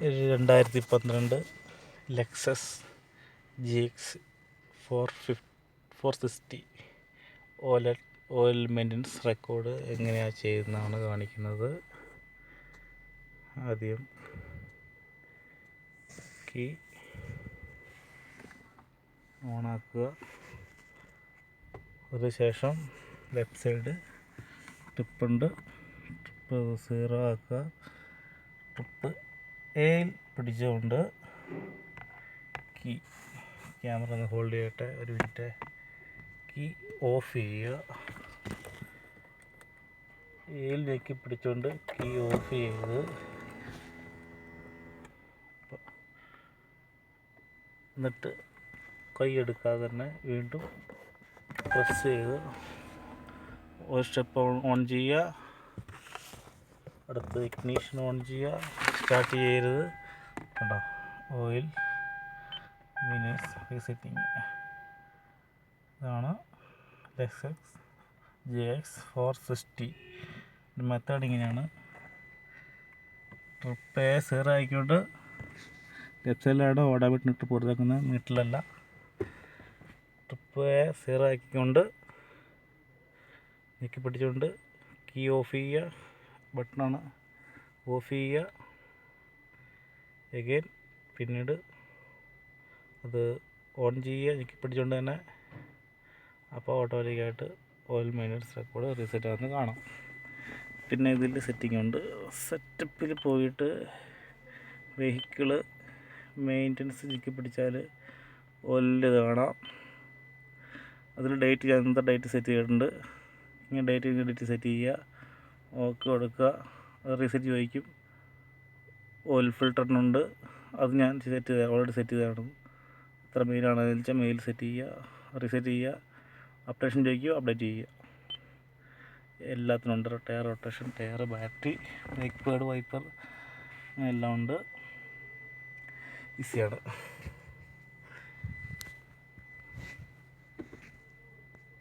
2012 Lexus GX 460 oil maintenance record എങ്ങനെയാണ് ചെയ്യുന്നതാണ് കാണിക്കുന്നത്. ആദ്യം കീ ഓണാക്കുക. അതിനുശേഷം ലെഫ്റ്റ് സൈഡ് ട്രിപ്പുണ്ട്, ട്രിപ്പ് 0 ആക്കുക. ട്രിപ്പ് എയിൽ പിടിച്ചുകൊണ്ട് കീ ക്യാമറ ഒന്ന് ഹോൾഡ് ചെയ്യട്ടെ, ഒരു മിനിറ്റ്. കീ ഓഫ് ചെയ്യുക. എയിൽ ഞെക്കി പിടിച്ചുകൊണ്ട് കീ ഓഫ് ചെയ്ത് എന്നിട്ട് കൈ എടുക്കാതെ തന്നെ വീണ്ടും പ്രസ് ചെയ്ത് ഒരു സ്റ്റെപ്പ് ഓൺ ചെയ്യുക. അടുത്ത് ഇഗ്നീഷൻ ഓൺ ചെയ്യുക. സ്റ്റാർട്ട് ചെയ്യരുത്. കണ്ടോ, ഓയിൽ മിനിറ്റ്സ് റീസെറ്റിംഗ്. ഇതാണ് ലെക്സസ് GX 460. മെത്തേഡ് ഇങ്ങനെയാണ്. ട്രിപ്പ് 0 ആയിക്കൊണ്ട് ലെഫ്റ്റ് സൈഡിലാണ് ഓടാൻ ട്രിപ്പ് കൊടുത്തേക്കുന്നത്, മീറ്ററിലല്ല. ട്രിപ്പ് 0 ആക്കിക്കൊണ്ട് ഞെക്കി പിടിച്ചുകൊണ്ട് കീ ഓഫ് ചെയ്യുക. ബട്ടണാണ്, ഓഫ് ചെയ്യുക. എഗെയിൻ പിന്നീട് അത് ഓൺ ചെയ്യുക ഞെക്കി പിടിച്ചുകൊണ്ട് തന്നെ. അപ്പോൾ ഓട്ടോമാറ്റിക്കായിട്ട് ഓയിൽ മെയിൻ്റനൻസ് റെക്കോർഡ് റീസെറ്റ് ആകുന്നത് കാണാം. പിന്നെ ഇതിൽ സെറ്റിംഗ് ഉണ്ട്. സെറ്റപ്പിൽ പോയിട്ട് വെഹിക്കിള് മെയിൻ്റനൻസ് ഞെക്കി പിടിച്ചാൽ ഓയിലിൻ്റെ കാണാം. അതിൽ ഡേറ്റ് ഞാൻ എന്താ ഡേറ്റ് സെറ്റ് ചെയ്തിട്ടുണ്ട്. ഇങ്ങനെ ഡേറ്റ് സെറ്റ് ചെയ്യുക, ഓക്കെ കൊടുക്കുക. അത് റീസെറ്റ് ചോദിക്കും. ഓയിൽ ഫിൽറ്ററിനുണ്ട്, അത് ഞാൻ ഓൾറെഡി സെറ്റ് ചെയ്തതാണ്. എത്ര മെയിലാണെന്ന് വെച്ചാൽ മെയിൽ സെറ്റ് ചെയ്യുക, റീസെറ്റ് ചെയ്യുക. അപ്ഡേഷൻ ചോദിക്കുക, അപ്ഡേറ്റ് ചെയ്യുക. എല്ലാത്തിനും ഉണ്ട്. Tyre rotation, tyre, battery, brake pad, wiper, എല്ലാം ഉണ്ട്. ഈസിയാണ്.